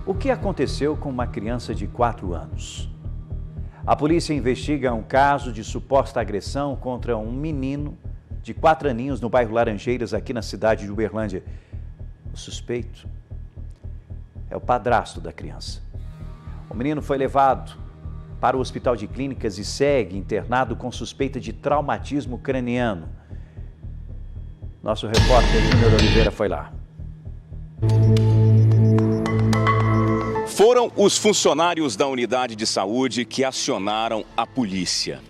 O que aconteceu com uma criança de 4 anos? A polícia investiga um caso de suposta agressão contra um menino de 4 aninhos no bairro Laranjeiras, aqui na cidade de Uberlândia. O suspeito é o padrasto da criança. O menino foi levado para o Hospital de Clínicas e segue internado com suspeita de traumatismo craniano. Nosso repórter Júnior Oliveira foi lá. Foram os funcionários da unidade de saúde que acionaram a polícia.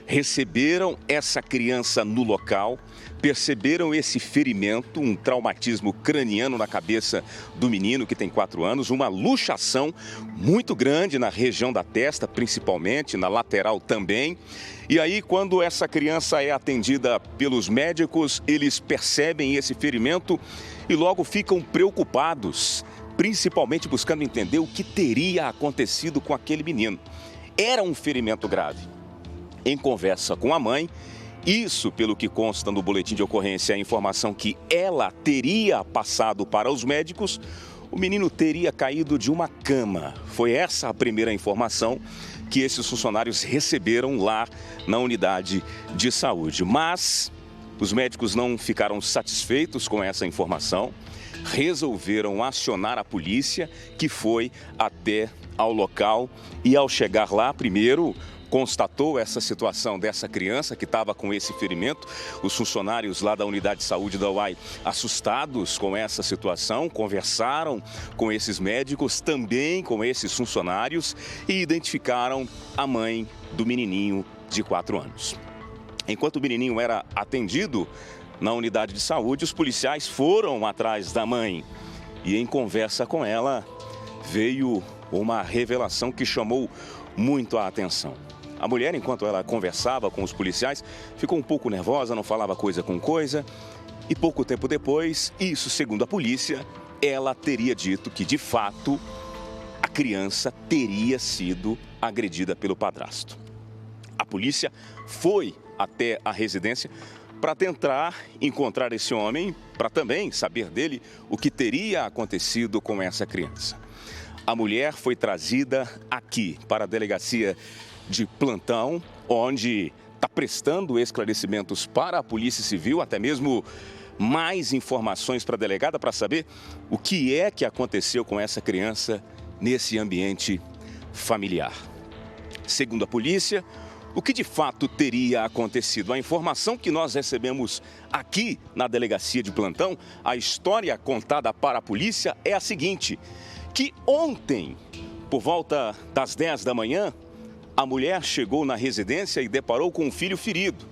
Receberam essa criança no local, perceberam esse ferimento, um traumatismo craniano na cabeça do menino que tem 4 anos, uma luxação muito grande na região da testa, principalmente, na lateral também. E aí, quando essa criança é atendida pelos médicos, eles percebem esse ferimento e logo ficam preocupados, principalmente buscando entender o que teria acontecido com aquele menino. Era um ferimento grave. Em conversa com a mãe, isso, pelo que consta no boletim de ocorrência, é a informação que ela teria passado para os médicos, o menino teria caído de uma cama. Foi essa a primeira informação que esses funcionários receberam lá na unidade de saúde. Mas os médicos não ficaram satisfeitos com essa informação, resolveram acionar a polícia, que foi até ao local e, ao chegar lá, primeiro constatou essa situação dessa criança que estava com esse ferimento. Os funcionários lá da unidade de saúde da UAI, assustados com essa situação, conversaram com esses médicos, também com esses funcionários, e identificaram a mãe do menininho de 4 anos. Enquanto o menininho era atendido na unidade de saúde, os policiais foram atrás da mãe e, em conversa com ela, veio uma revelação que chamou muito a atenção. A mulher, enquanto ela conversava com os policiais, ficou um pouco nervosa, não falava coisa com coisa. E pouco tempo depois, isso segundo a polícia, ela teria dito que, de fato, a criança teria sido agredida pelo padrasto. A polícia foi até a residência para tentar encontrar esse homem, para também saber dele o que teria acontecido com essa criança. A mulher foi trazida aqui para a delegacia de plantão, onde está prestando esclarecimentos para a Polícia Civil, até mesmo mais informações para a delegada para saber o que é que aconteceu com essa criança nesse ambiente familiar. Segundo a polícia, o que de fato teria acontecido? A informação que nós recebemos aqui na delegacia de plantão, a história contada para a polícia é a seguinte: que ontem, por volta das 10 da manhã, a mulher chegou na residência e deparou com um filho ferido.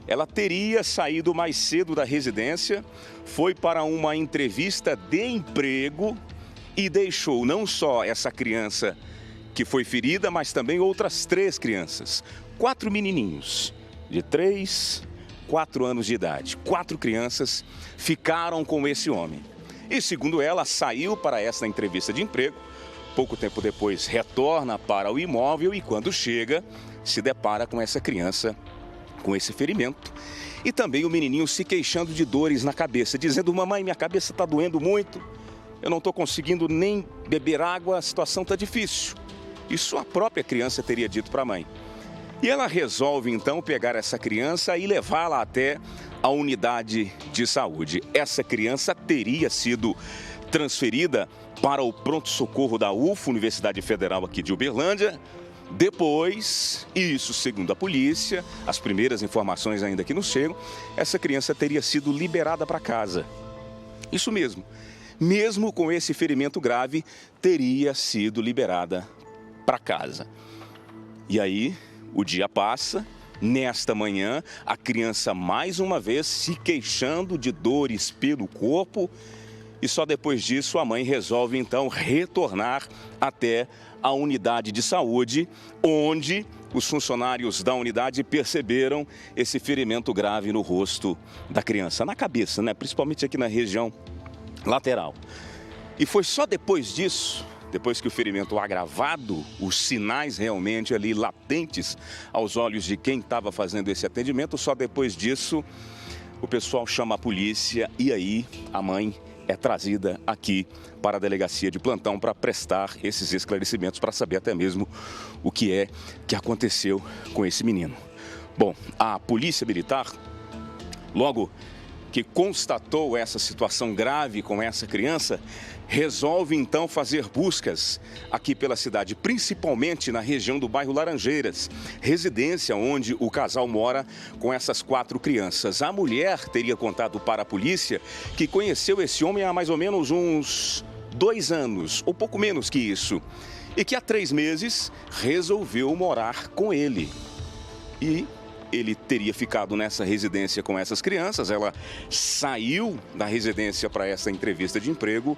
Ela teria saído mais cedo da residência, foi para uma entrevista de emprego e deixou não só essa criança que foi ferida, mas também outras 3 crianças. 4 menininhos de 3, 4 anos de idade. 4 crianças ficaram com esse homem. E, segundo ela, saiu para essa entrevista de emprego. Pouco tempo depois, retorna para o imóvel e, quando chega, se depara com essa criança com esse ferimento. E também o menininho se queixando de dores na cabeça, dizendo: mamãe, minha cabeça está doendo muito, eu não estou conseguindo nem beber água, a situação está difícil. Isso a própria criança teria dito para a mãe. E ela resolve, então, pegar essa criança e levá-la até a unidade de saúde. Essa criança teria sido transferida para o pronto-socorro da UFO, Universidade Federal aqui de Uberlândia. Depois, isso segundo a polícia, as primeiras informações ainda que nos chegam, essa criança teria sido liberada para casa. Isso mesmo, mesmo com esse ferimento grave, teria sido liberada para casa. E aí, o dia passa. Nesta manhã, a criança mais uma vez se queixando de dores pelo corpo. E só depois disso a mãe resolve então retornar até a unidade de saúde, onde os funcionários da unidade perceberam esse ferimento grave no rosto da criança, na cabeça, né? Principalmente aqui na região lateral. E foi só depois disso, depois que o ferimento agravado, os sinais realmente ali latentes aos olhos de quem estava fazendo esse atendimento, só depois disso o pessoal chama a polícia e aí a mãe é trazida aqui para a delegacia de plantão para prestar esses esclarecimentos, para saber até mesmo o que aconteceu com esse menino. Bom, a Polícia Militar, logo que constatou essa situação grave com essa criança, resolve então fazer buscas aqui pela cidade, principalmente na região do bairro Laranjeiras, residência onde o casal mora com essas 4 crianças. A mulher teria contado para a polícia que conheceu esse homem há mais ou menos uns 2 anos, ou pouco menos que isso, e que há 3 meses resolveu morar com ele. E ele teria ficado nessa residência com essas crianças, ela saiu da residência para essa entrevista de emprego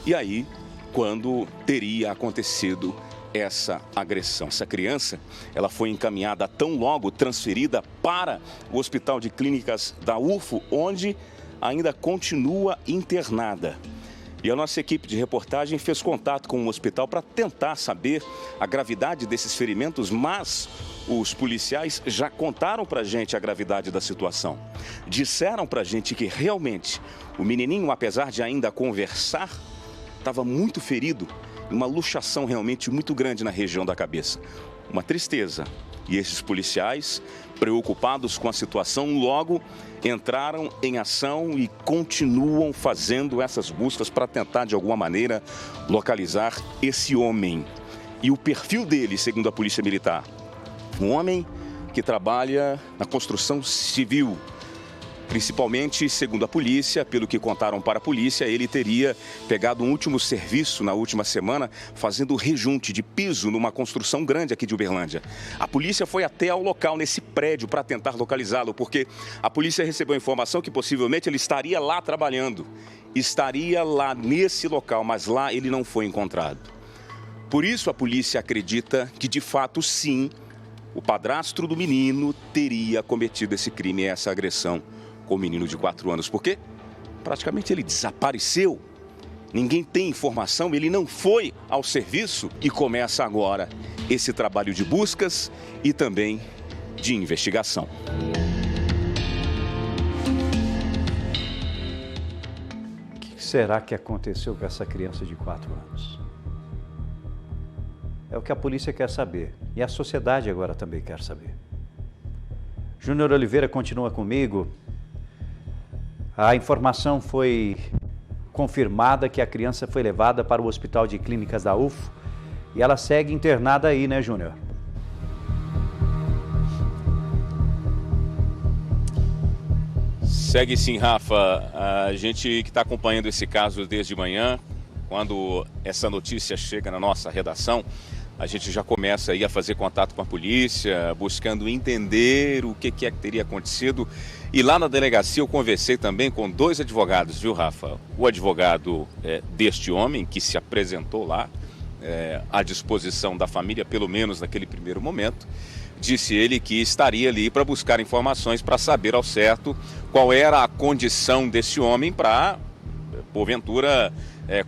e aí, quando teria acontecido essa agressão. Essa criança, ela foi encaminhada tão logo, transferida para o Hospital de Clínicas da UFO, onde ainda continua internada. E a nossa equipe de reportagem fez contato com o hospital para tentar saber a gravidade desses ferimentos, mas os policiais já contaram para a gente a gravidade da situação. Disseram para a gente que realmente o menininho, apesar de ainda conversar, estava muito ferido, uma luxação realmente muito grande na região da cabeça. Uma tristeza. E esses policiais, preocupados com a situação, logo entraram em ação e continuam fazendo essas buscas para tentar, de alguma maneira, localizar esse homem. E o perfil dele, segundo a Polícia Militar, um homem que trabalha na construção civil. Principalmente, segundo a polícia, pelo que contaram para a polícia, ele teria pegado um último serviço na última semana, fazendo rejunte de piso numa construção grande aqui de Uberlândia. A polícia foi até ao local, nesse prédio, para tentar localizá-lo, porque a polícia recebeu a informação que possivelmente ele estaria lá trabalhando. Estaria lá nesse local, mas lá ele não foi encontrado. Por isso a polícia acredita que, de fato, sim, o padrasto do menino teria cometido esse crime, essa agressão com o menino de 4 anos, porque praticamente ele desapareceu. Ninguém tem informação, ele não foi ao serviço e começa agora esse trabalho de buscas e também de investigação. O que será que aconteceu com essa criança de 4 anos? É o que a polícia quer saber e a sociedade agora também quer saber. Júnior Oliveira continua comigo. A informação foi confirmada que a criança foi levada para o Hospital de Clínicas da UFO e ela segue internada aí, né, Júnior? Segue sim, Rafa. A gente que está acompanhando esse caso desde manhã, quando essa notícia chega na nossa redação, a gente já começa aí a fazer contato com a polícia, buscando entender o que é que teria acontecido. E lá na delegacia eu conversei também com 2 advogados, viu, Rafa? O advogado deste homem que se apresentou lá, à disposição da família, pelo menos naquele primeiro momento. Disse ele que estaria ali para buscar informações para saber ao certo qual era a condição desse homem para, porventura,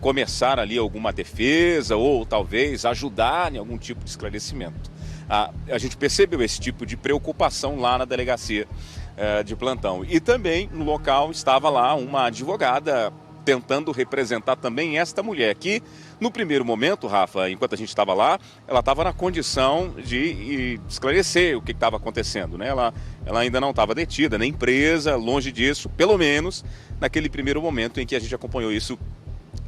começar ali alguma defesa ou talvez ajudar em algum tipo de esclarecimento. A gente percebeu esse tipo de preocupação lá na delegacia de plantão. E também no local estava lá uma advogada tentando representar também esta mulher que, no primeiro momento, Rafa, enquanto a gente estava lá, ela estava na condição de esclarecer o que estava acontecendo, né? Ela ainda não estava detida, nem presa, longe disso, pelo menos naquele primeiro momento em que a gente acompanhou isso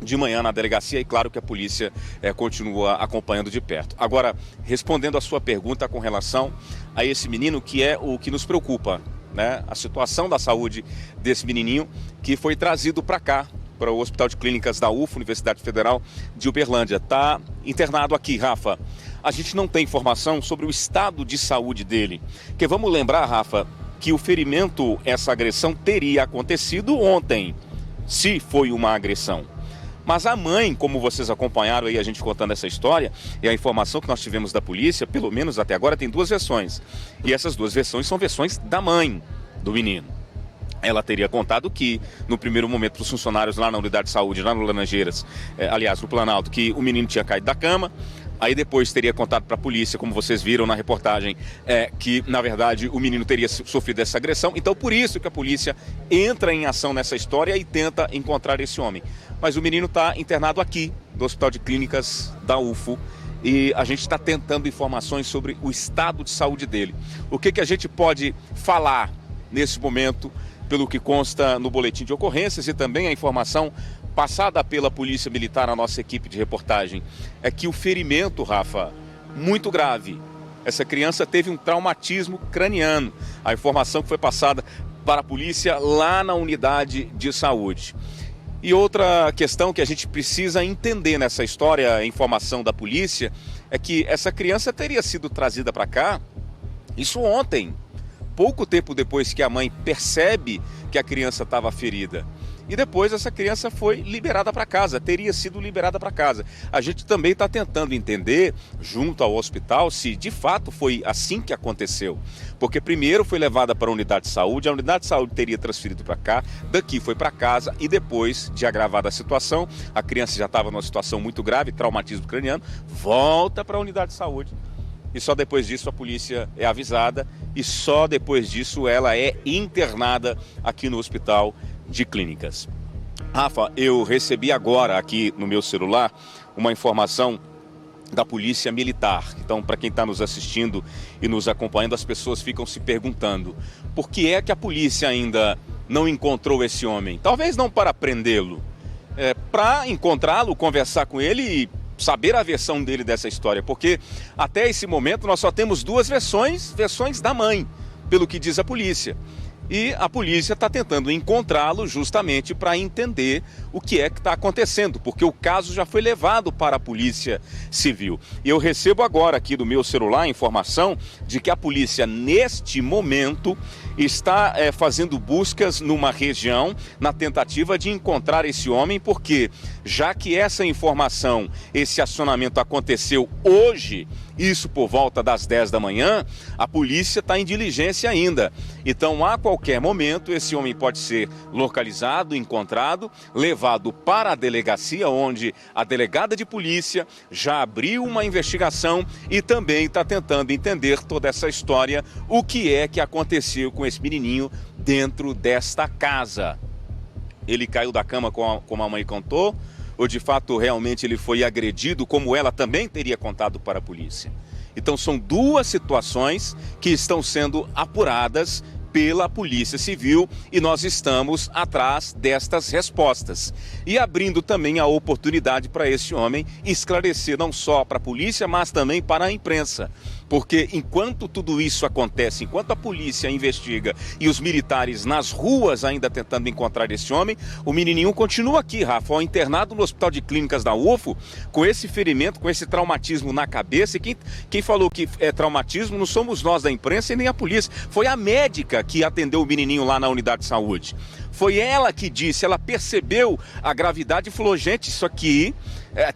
de manhã na delegacia, e claro que a polícia continua acompanhando de perto. Agora, respondendo a sua pergunta com relação a esse menino, que é o que nos preocupa, né? A situação da saúde desse menininho que foi trazido para cá, para o Hospital de Clínicas da UFO, Universidade Federal de Uberlândia. Está internado aqui, Rafa. A gente não tem informação sobre o estado de saúde dele. Porque vamos lembrar, Rafa, que o ferimento, essa agressão, teria acontecido ontem, se foi uma agressão. Mas a mãe, como vocês acompanharam aí a gente contando essa história, e a informação que nós tivemos da polícia, pelo menos até agora, tem 2 versões. E essas 2 versões são versões da mãe do menino. Ela teria contado que, no primeiro momento, para os funcionários lá na unidade de saúde, lá no Laranjeiras, aliás, no Planalto, que o menino tinha caído da cama, Aí depois teria contado para a polícia, como vocês viram na reportagem, que na verdade o menino teria sofrido essa agressão. Então por isso que a polícia entra em ação nessa história e tenta encontrar esse homem. Mas o menino está internado aqui, no Hospital de Clínicas da UFO, e a gente está tentando informações sobre o estado de saúde dele. O que a gente pode falar nesse momento, pelo que consta no boletim de ocorrências e também a informação passada pela Polícia Militar, a nossa equipe de reportagem, é que o ferimento, Rafa, muito grave. Essa criança teve um traumatismo craniano. A informação que foi passada para a polícia lá na unidade de saúde. E outra questão que a gente precisa entender nessa história, a informação da polícia, é que essa criança teria sido trazida para cá, isso ontem, pouco tempo depois que a mãe percebe que a criança estava ferida. E depois essa criança foi liberada para casa, teria sido liberada para casa. A gente também está tentando entender, junto ao hospital, se de fato foi assim que aconteceu. Porque primeiro foi levada para a unidade de saúde, a unidade de saúde teria transferido para cá, daqui foi para casa e depois de agravada a situação, a criança já estava numa situação muito grave, traumatismo craniano, volta para a unidade de saúde. E só depois disso a polícia é avisada e só depois disso ela é internada aqui no Hospital de Clínicas. Rafa, eu recebi agora aqui no meu celular uma informação da Polícia Militar. Então, para quem está nos assistindo e nos acompanhando, as pessoas ficam se perguntando por que é que a polícia ainda não encontrou esse homem? Talvez não para prendê-lo, para encontrá-lo, conversar com ele e saber a versão dele dessa história, porque até esse momento nós só temos duas versões da mãe, pelo que diz a polícia. E a polícia está tentando encontrá-lo justamente para entender o que é que está acontecendo, porque o caso já foi levado para a Polícia Civil. E eu recebo agora aqui do meu celular a informação de que a polícia, neste momento, está fazendo buscas numa região na tentativa de encontrar esse homem, porque já que essa informação, esse acionamento aconteceu hoje, isso por volta das 10 da manhã, a polícia está em diligência ainda. Então, a qualquer momento, esse homem pode ser localizado, encontrado, levado para a delegacia, onde a delegada de polícia já abriu uma investigação e também está tentando entender toda essa história, o que é que aconteceu com esse menininho dentro desta casa. Ele caiu da cama, como a mãe contou, ou de fato realmente ele foi agredido, como ela também teria contado para a polícia. Então são duas situações que estão sendo apuradas pela Polícia Civil e nós estamos atrás destas respostas. E abrindo também a oportunidade para esse homem esclarecer não só para a polícia, mas também para a imprensa. Porque enquanto tudo isso acontece, enquanto a polícia investiga e os militares nas ruas ainda tentando encontrar esse homem, o menininho continua aqui, Rafa, internado no Hospital de Clínicas da UFO, com esse ferimento, com esse traumatismo na cabeça. E quem falou que é traumatismo não somos nós da imprensa e nem a polícia. Foi a médica que atendeu o menininho lá na unidade de saúde. Foi ela que disse, ela percebeu a gravidade e falou, gente, isso aqui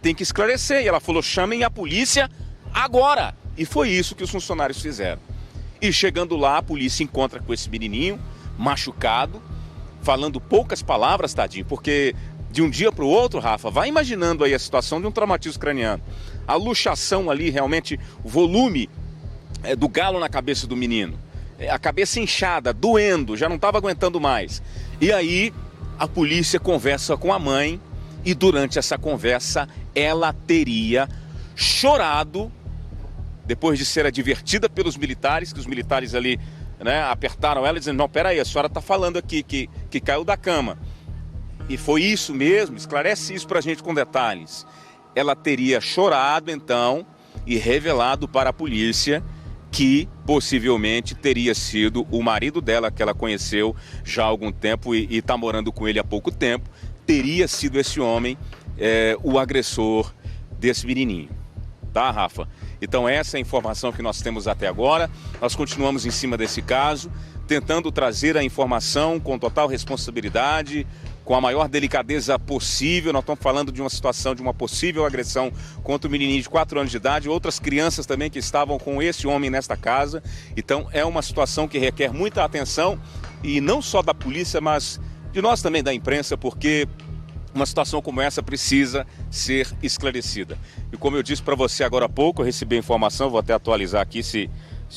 tem que esclarecer. E ela falou, chamem a polícia agora. E foi isso que os funcionários fizeram. E chegando lá, a polícia encontra com esse menininho, machucado, falando poucas palavras, tadinho, porque de um dia para o outro, Rafa, vai imaginando aí a situação de um traumatismo craniano. A luxação ali, realmente, o volume do galo na cabeça do menino. A cabeça inchada, doendo, já não estava aguentando mais. E aí, a polícia conversa com a mãe e durante essa conversa, ela teria chorado, depois de ser advertida pelos militares, que os militares ali, né, apertaram ela dizendo, não, peraí, a senhora está falando aqui que caiu da cama. E foi isso mesmo, esclarece isso para a gente com detalhes. Ela teria chorado então e revelado para a polícia que possivelmente teria sido o marido dela, que ela conheceu já há algum tempo e está morando com ele há pouco tempo, teria sido esse homem o agressor desse menininho. Tá, Rafa? Então essa é a informação que nós temos até agora. Nós continuamos em cima desse caso, tentando trazer a informação com total responsabilidade, com a maior delicadeza possível. Nós estamos falando de uma situação de uma possível agressão contra o menininho de 4 anos de idade, outras crianças também que estavam com esse homem nesta casa. Então é uma situação que requer muita atenção, e não só da polícia, mas de nós também da imprensa, porque uma situação como essa precisa ser esclarecida. E como eu disse para você agora há pouco, eu recebi a informação, vou até atualizar aqui se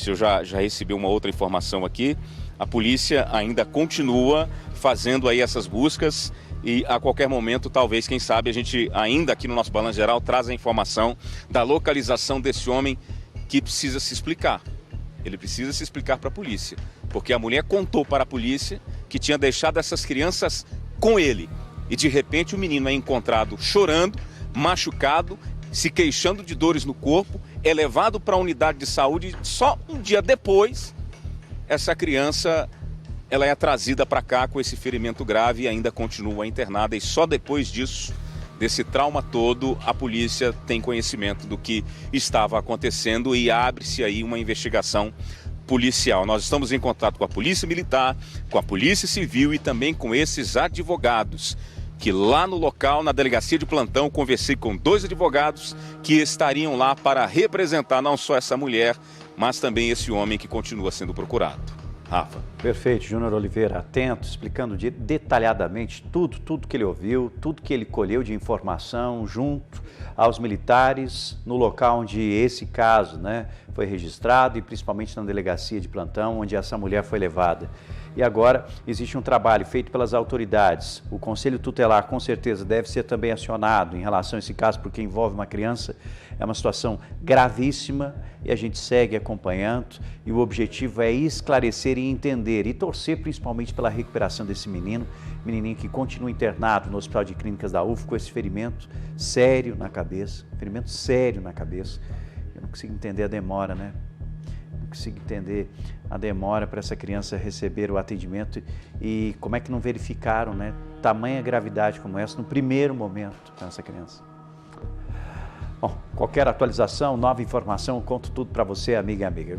eu já recebi uma outra informação aqui. A polícia ainda continua fazendo aí essas buscas e a qualquer momento, talvez, quem sabe, a gente ainda aqui no nosso Balanço Geral traz a informação da localização desse homem que precisa se explicar. Ele precisa se explicar para a polícia, porque a mulher contou para a polícia que tinha deixado essas crianças com ele. E de repente o menino é encontrado chorando, machucado, se queixando de dores no corpo, é levado para a unidade de saúde. Só um dia depois, essa criança ela é trazida para cá com esse ferimento grave e ainda continua internada. E só depois disso, desse trauma todo, a polícia tem conhecimento do que estava acontecendo e abre-se aí uma investigação policial. Nós estamos em contato com a Polícia Militar, com a Polícia Civil e também com esses advogados que lá no local, na delegacia de plantão, conversei com 2 advogados que estariam lá para representar não só essa mulher, mas também esse homem que continua sendo procurado. Rafa. Perfeito, Júnior Oliveira, atento, explicando detalhadamente tudo que ele ouviu, tudo que ele colheu de informação junto aos militares no local onde esse caso, foi registrado e principalmente na delegacia de plantão onde essa mulher foi levada. E agora existe um trabalho feito pelas autoridades. O Conselho Tutelar com certeza deve ser também acionado em relação a esse caso, porque envolve uma criança. É uma situação gravíssima e a gente segue acompanhando. E o objetivo é esclarecer e entender e torcer principalmente pela recuperação desse menininho que continua internado no Hospital de Clínicas da UF com esse ferimento sério na cabeça. Eu não consigo entender a demora, Não consigo entender a demora para essa criança receber o atendimento e como é que não verificaram, tamanha gravidade como essa no primeiro momento com essa criança. Bom, qualquer atualização, nova informação, eu conto tudo para você, amiga e amiga.